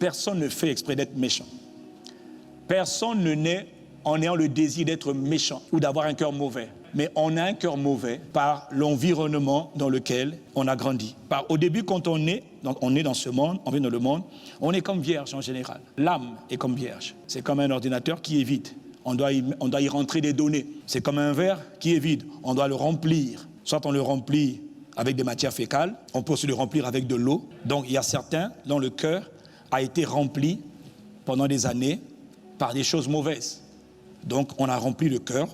personne ne fait exprès d'être méchant. Personne ne naît en ayant le désir d'être méchant ou d'avoir un cœur mauvais. Mais on a un cœur mauvais par l'environnement dans lequel on a grandi. Au début, quand on est dans ce monde, on vient dans le monde, on est comme vierge en général. L'âme est comme vierge. C'est comme un ordinateur qui est vide. On doit y rentrer des données. C'est comme un verre qui est vide. On doit le remplir. Soit on le remplit avec des matières fécales, on peut aussi le remplir avec de l'eau. Donc il y a certains dont le cœur a été rempli pendant des années par des choses mauvaises. Donc on a rempli le cœur,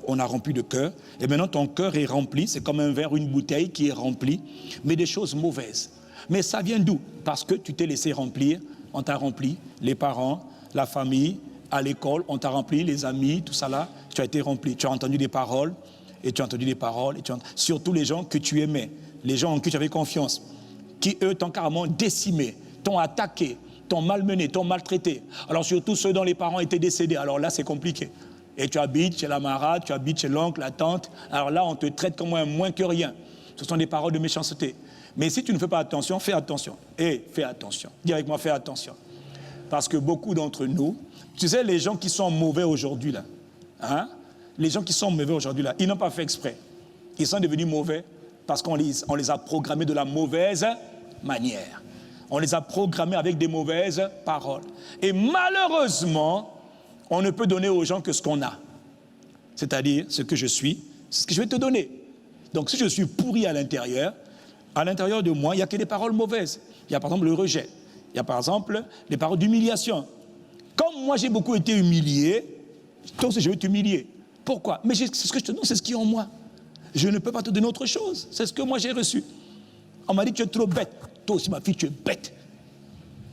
et maintenant ton cœur est rempli, c'est comme un verre, une bouteille qui est remplie, mais des choses mauvaises. Mais ça vient d'où? Parce que tu t'es laissé remplir, on t'a rempli, les parents, la famille, à l'école, on t'a rempli, les amis, tout ça là, tu as été rempli. Tu as entendu des paroles, et tu as entendu des paroles, surtout les gens que tu aimais, les gens en qui tu avais confiance, qui eux t'ont carrément décimé, t'ont attaqué, t'ont malmené, t'ont maltraité. Alors surtout ceux dont les parents étaient décédés, alors là c'est compliqué. Et tu habites chez la marade, tu habites chez l'oncle, la tante, alors là on te traite comme un moins que rien. Ce sont des paroles de méchanceté. Mais si tu ne fais pas attention, fais attention. Fais attention. Dis avec moi, fais attention. Parce que beaucoup d'entre nous, tu sais, les gens qui sont mauvais aujourd'hui là, les gens qui sont mauvais aujourd'hui là, ils n'ont pas fait exprès. Ils sont devenus mauvais parce qu'on les a programmés de la mauvaise manière. On les a programmés avec des mauvaises paroles. Et malheureusement, on ne peut donner aux gens que ce qu'on a. C'est-à-dire, ce que je suis, c'est ce que je vais te donner. Donc, si je suis pourri à l'intérieur de moi, il n'y a que des paroles mauvaises. Il y a par exemple le rejet. Il y a par exemple les paroles d'humiliation. Comme moi, j'ai beaucoup été humilié, toi aussi, je vais t'humilier. Pourquoi? Mais c'est ce que je te donne, c'est ce qui est en moi. Je ne peux pas te donner autre chose. C'est ce que moi, j'ai reçu. On m'a dit, tu es trop bête. Toi aussi, ma fille, tu es bête.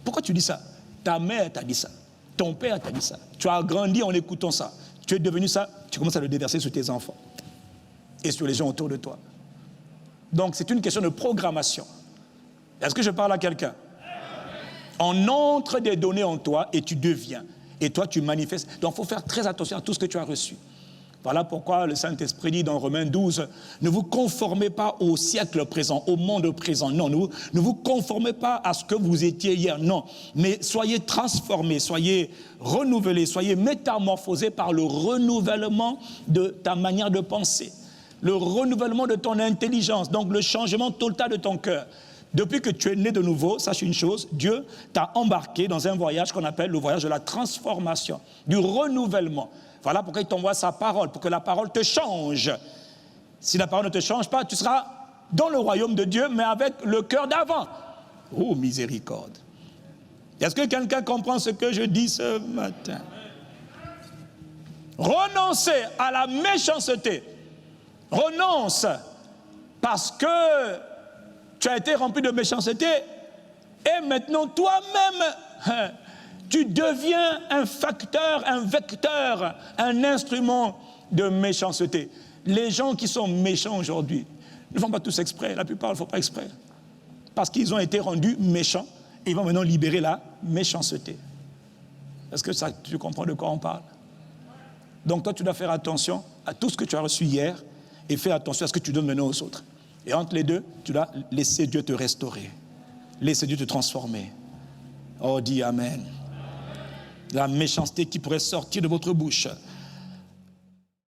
Pourquoi tu dis ça? Ta mère t'a dit ça. Ton père t'a dit ça. Tu as grandi en écoutant ça. Tu es devenu ça. Tu commences à le déverser sur tes enfants et sur les gens autour de toi. Donc, c'est une question de programmation. Est-ce que je parle à quelqu'un? On entre des données en toi et tu deviens. Et toi, tu manifestes. Donc, il faut faire très attention à tout ce que tu as reçu. Voilà pourquoi le Saint-Esprit dit dans Romains 12, ne vous conformez pas au siècle présent, au monde présent. Non, ne vous conformez pas à ce que vous étiez hier. Non, mais soyez transformés, soyez renouvelés, soyez métamorphosés par le renouvellement de ta manière de penser, le renouvellement de ton intelligence, donc le changement total de ton cœur. Depuis que tu es né de nouveau, sache une chose, Dieu t'a embarqué dans un voyage qu'on appelle le voyage de la transformation, du renouvellement. Voilà pourquoi il t'envoie sa parole, pour que la parole te change. Si la parole ne te change pas, tu seras dans le royaume de Dieu, mais avec le cœur d'avant. Oh, miséricorde. Est-ce que quelqu'un comprend ce que je dis ce matin? Renoncez à la méchanceté. Renonce, parce que tu as été rempli de méchanceté, et maintenant toi-même, tu deviens un facteur, un vecteur, un instrument de méchanceté. Les gens qui sont méchants aujourd'hui ne font pas tous exprès, la plupart ne font pas exprès. Parce qu'ils ont été rendus méchants, et ils vont maintenant libérer la méchanceté. Est-ce que tu comprends de quoi on parle? Donc toi, tu dois faire attention à tout ce que tu as reçu hier, et fais attention à ce que tu donnes maintenant aux autres. Et entre les deux, tu dois laisser Dieu te restaurer, laisser Dieu te transformer. Oh, dis Amen. La méchanceté qui pourrait sortir de votre bouche